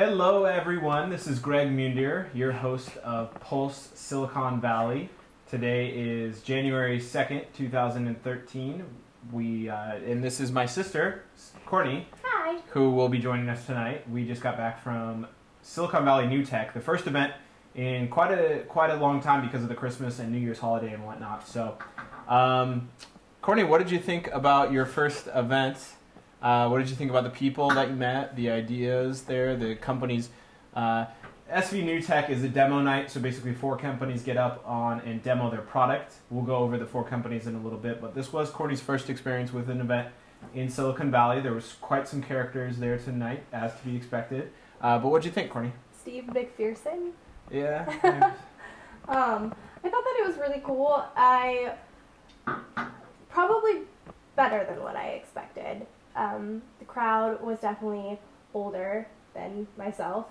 Hello everyone, this is Greg Muender, your host of Pulse Silicon Valley. Today is January 2nd, 2013. And this is my sister, Courtney. Hi. Who will be joining us tonight. We just got back from Silicon Valley New Tech, the first event in quite a long time because of the Christmas and New Year's holiday and whatnot. So, Courtney, what did you think about your first event? What did you think about the people that you met, the ideas there, the companies? SV New Tech is a demo night, so basically 4 companies get up on and demo their product. We'll go over the 4 companies in a little bit, but this was Courtney's first experience with an event in Silicon Valley. There was quite some characters there tonight, as to be expected. But what did you think, Courtney? Steve McPherson. Yeah. I thought that it was really cool. Probably better than what I expected. The crowd was definitely older than myself,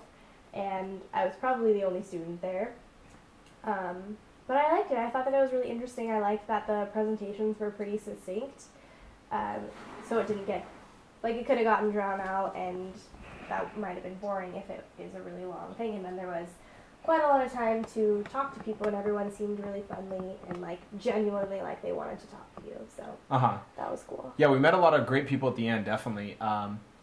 and I was probably the only student there. But I liked it. I thought that it was really interesting. I liked that the presentations were pretty succinct, so it didn't get, like, it could have gotten drawn out, and that might have been boring if it is a really long thing. And then there was quite a lot of time to talk to people, and everyone seemed really friendly and, like, genuinely like they wanted to talk to you, so that was cool. Yeah, we met a lot of great people at the end, definitely.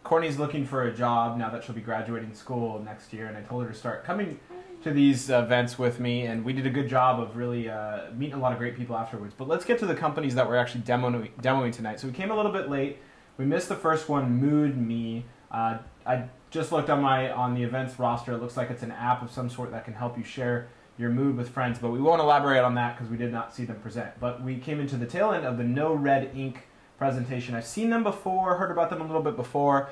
Courtney's looking for a job now that she'll be graduating school next year, and I told her to start coming to these events with me, and we did a good job of really meeting a lot of great people afterwards. But let's get to the companies that we're actually demoing tonight. So we came a little bit late. We missed the first one, MoodMe. I just looked on the events roster. It looks like it's an app of some sort that can help you share your mood with friends, but we won't elaborate on that because we did not see them present. But we came into the tail end of the NoRedInk presentation. I've seen them before, heard about them a little bit before.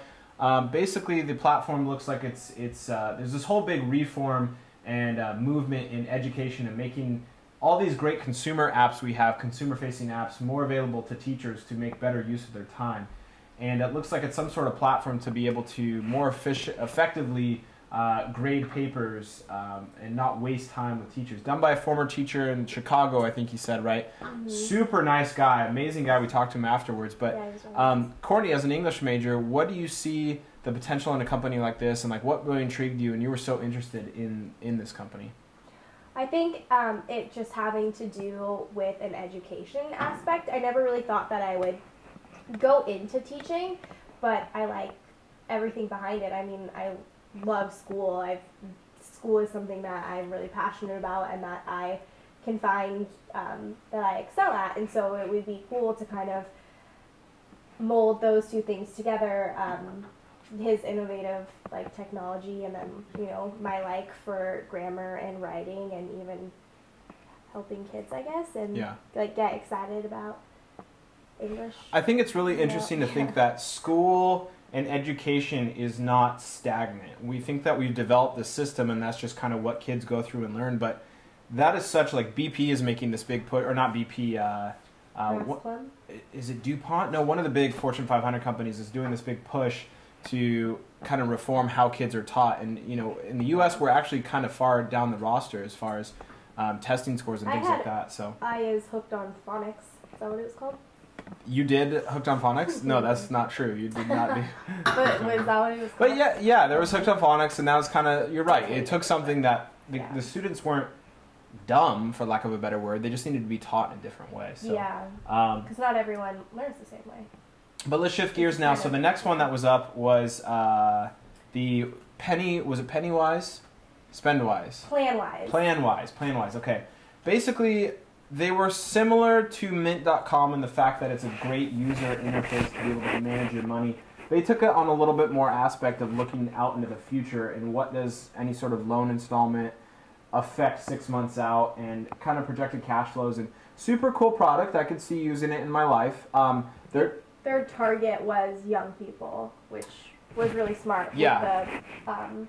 Basically, the platform looks like there's this whole big reform and movement in education and making all these great consumer apps we have, consumer-facing apps, more available to teachers to make better use of their time. And it looks like it's some sort of platform to be able to more effectively grade papers and not waste time with teachers. Done by a former teacher in Chicago, I think he said, right? Mm-hmm. Super nice guy, amazing guy. We talked to him afterwards. But yeah, Courtney, as an English major, what do you see the potential in a company like this, and like what really intrigued you and you were so interested in this company? I think it just having to do with an education aspect. I never really thought that I would go into teaching, but I like everything behind it. I mean, I love school. School is something that I'm really passionate about and that I can find that I excel at, and so it would be cool to kind of mold those two things together. His innovative technology, and then my like for grammar and writing, and even helping kids, I guess, and get excited about English. I think it's really interesting to think that school and education is not stagnant. We think that we've developed this system and that's just kind of what kids go through and learn, but that is such, like, BP is making this big push, or not BP, is it DuPont? No, one of the big Fortune 500 companies is doing this big push to kind of reform how kids are taught. And, in the U.S., we're actually kind of far down the roster as far as testing scores and things like that. So I is hooked on phonics. Is that what it was called? You did Hooked on Phonics? No, that's not true. You did not do. But was that what it was called? But yeah, there was Hooked on Phonics, and that was kind of, you're right. It took something that the students weren't dumb, for lack of a better word. They just needed to be taught in a different way. So, because not everyone learns the same way. But let's shift gears now. So the next one that was up was the PennWise? Spendwise. PlanWise, okay. Basically, they were similar to Mint.com in the fact that it's a great user interface to be able to manage your money. They took it on a little bit more aspect of looking out into the future and what does any sort of loan installment affect 6 months out, and kind of projected cash flows. And super cool product. I could see using it in my life. Their target was young people, which was really smart. Yeah. With the,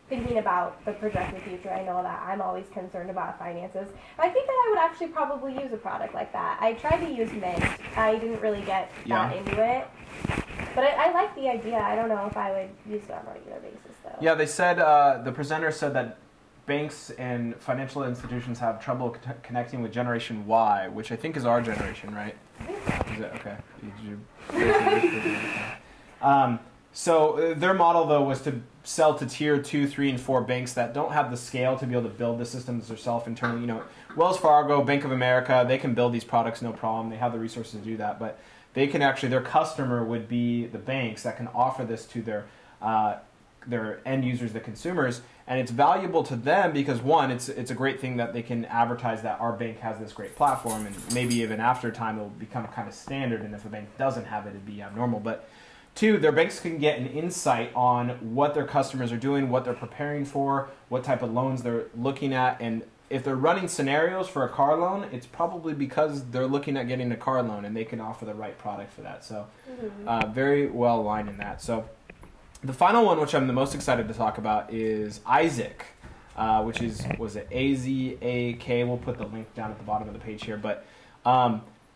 thinking about the projected future, I know that I'm always concerned about finances. I think that I would actually probably use a product like that. I tried to use Mint. I didn't really get that into it. But I like the idea. I don't know if I would use it on a regular basis, though. Yeah, they said, the presenter said that banks and financial institutions have trouble connecting with Generation Y, which I think is our generation, right? I think so. Is it? Okay. So their model, though, was to sell to tier 2, 3, and 4 banks that don't have the scale to be able to build the systems themselves internally. You know, Wells Fargo, Bank of America, they can build these products, no problem. They have the resources to do that. But they can actually, their customer would be the banks that can offer this to their end users, the consumers. And it's valuable to them because, one, it's a great thing that they can advertise that our bank has this great platform. And maybe even after time, it will become kind of standard. And if a bank doesn't have it, it'd be abnormal. But two, their banks can get an insight on what their customers are doing, what they're preparing for, what type of loans they're looking at. And if they're running scenarios for a car loan, it's probably because they're looking at getting a car loan and they can offer the right product for that. So very well aligned in that. So the final one, which I'm the most excited to talk about, is Izak, which was it AZAK? We'll put the link down at the bottom of the page here. But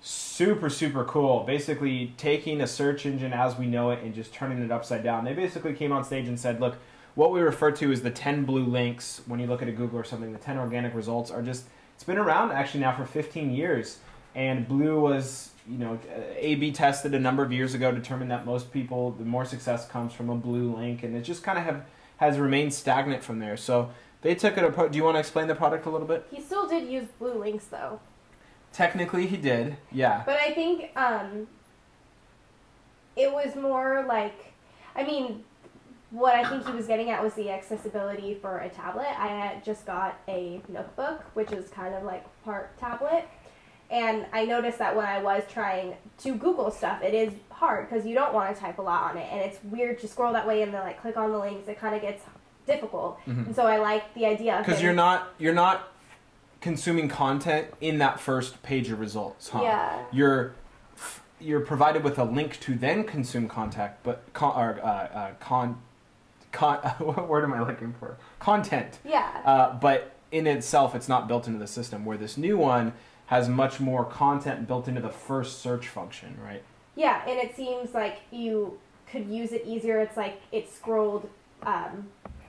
super, super cool. Basically taking a search engine as we know it and just turning it upside down. They basically came on stage and said, look, what we refer to as the 10 blue links, when you look at a Google or something, the 10 organic results are just, it's been around actually now for 15 years. And blue was, you know, A/B tested a number of years ago, determined that most people, the more success comes from a blue link. And it just kind of has remained stagnant from there. So they took it apart. Do you want to explain the product a little bit? He still did use blue links though. Technically, he did, yeah. But I think it was more like, I mean, what I think he was getting at was the accessibility for a tablet. I had just got a notebook, which is kind of like part tablet. And I noticed that when I was trying to Google stuff, it is hard because you don't want to type a lot on it. And it's weird to scroll that way and then like click on the links. It kind of gets difficult. And so I like the idea of... Because you're not consuming content in that first page of results, huh? Yeah. You're provided with a link to then consume contact, but what word am I looking for? Content. Yeah. But in itself, it's not built into the system. Where this new one has much more content built into the first search function, right? Yeah, and it seems like you could use it easier. It's like it's scrolled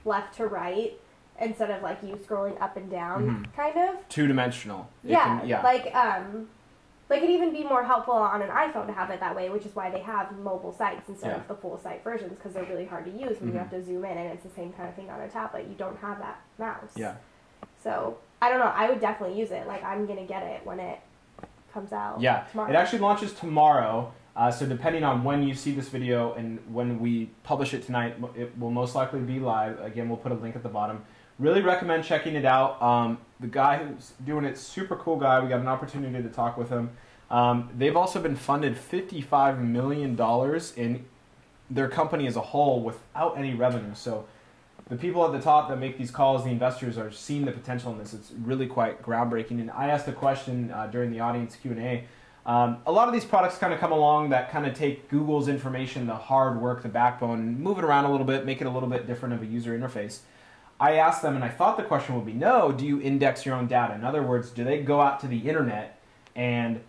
left to right, instead of like you scrolling up and down, kind of. Two-dimensional. Yeah. Like it'd even be more helpful on an iPhone to have it that way, which is why they have mobile sites instead of the full site versions, because they're really hard to use when you have to zoom in, and it's the same kind of thing on a tablet. You don't have that mouse. Yeah. So I don't know. I would definitely use it. Like I'm gonna get it when it comes out. Yeah. Tomorrow. It actually launches tomorrow. So depending on when you see this video and when we publish it tonight, it will most likely be live. Again, we'll put a link at the bottom. Really recommend checking it out. The guy who's doing it, super cool guy. We got an opportunity to talk with him. They've also been funded $55 million in their company as a whole without any revenue. So the people at the top that make these calls, the investors, are seeing the potential in this. It's really quite groundbreaking. And I asked a question during the audience Q&A. A lot of these products kind of come along that kind of take Google's information, the hard work, the backbone, and move it around a little bit, make it a little bit different of a user interface. I asked them, and I thought the question would be, no, do you index your own data? In other words, do they go out to the internet and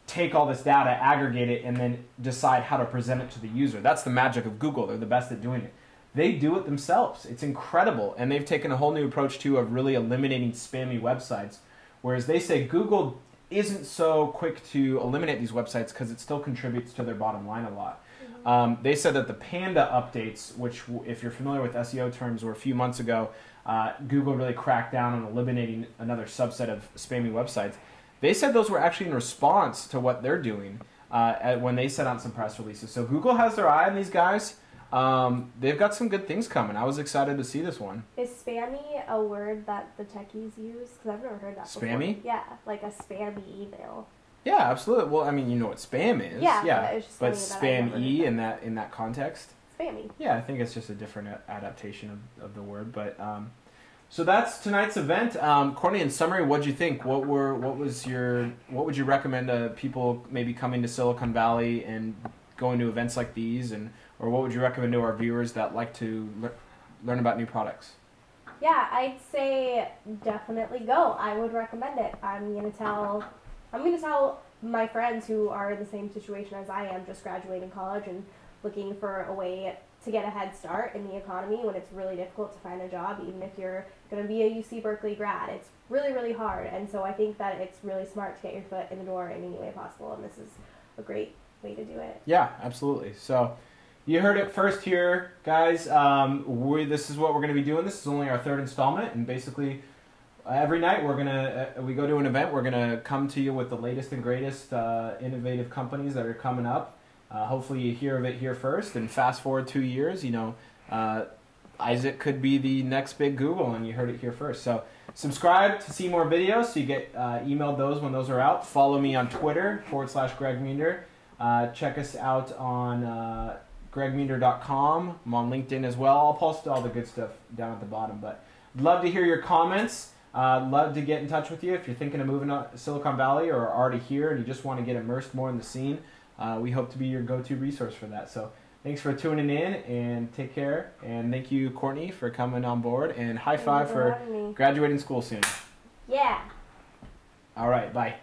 take all this data, aggregate it, and then decide how to present it to the user? That's the magic of Google. They're the best at doing it. They do it themselves. It's incredible. And they've taken a whole new approach, too, of really eliminating spammy websites. Whereas they say Google isn't so quick to eliminate these websites because it still contributes to their bottom line a lot. They said that the Panda updates, which if you're familiar with SEO terms, were a few months ago, Google really cracked down on eliminating another subset of spammy websites. They said those were actually in response to what they're doing when they sent out some press releases. So Google has their eye on these guys. They've got some good things coming. I was excited to see this one. Is spammy a word that the techies use? Because I've never heard that before. Spammy? Yeah, like a spammy email. Yeah, absolutely. Well, I mean, you know what spam is. Yeah. But spam-y in that context. Spammy. Yeah, I think it's just a different adaptation of the word. But so that's tonight's event. Courtney, in summary, what'd you think? What would you recommend to people maybe coming to Silicon Valley and going to events like these, or what would you recommend to our viewers that like to learn about new products? Yeah, I'd say definitely go. I would recommend it. I'm gonna tell my friends who are in the same situation as I am, just graduating college and looking for a way to get a head start in the economy when it's really difficult to find a job, even if you're going to be a UC Berkeley grad. It's really, really hard. And so I think that it's really smart to get your foot in the door in any way possible. And this is a great way to do it. Yeah, absolutely. So You heard it first here, guys. This is what we're going to be doing. This is only our third installment, and basically every night we go to an event. We're gonna come to you with the latest and greatest innovative companies that are coming up. Hopefully you hear of it here first, and fast forward 2 years, Izak could be the next big Google, and you heard it here first. So subscribe to see more videos so you get emailed those when those are out. Follow me on Twitter /Greg Muender. Check us out on gregmuender.com. I'm on LinkedIn as well. I'll post all the good stuff down at the bottom. But I'd love to hear your comments. Love to get in touch with you if you're thinking of moving to Silicon Valley or are already here and you just want to get immersed more in the scene. We hope to be your go-to resource for that. So thanks for tuning in and take care. And thank you, Courtney, for coming on board. And high five for graduating school soon. Yeah. All right, bye.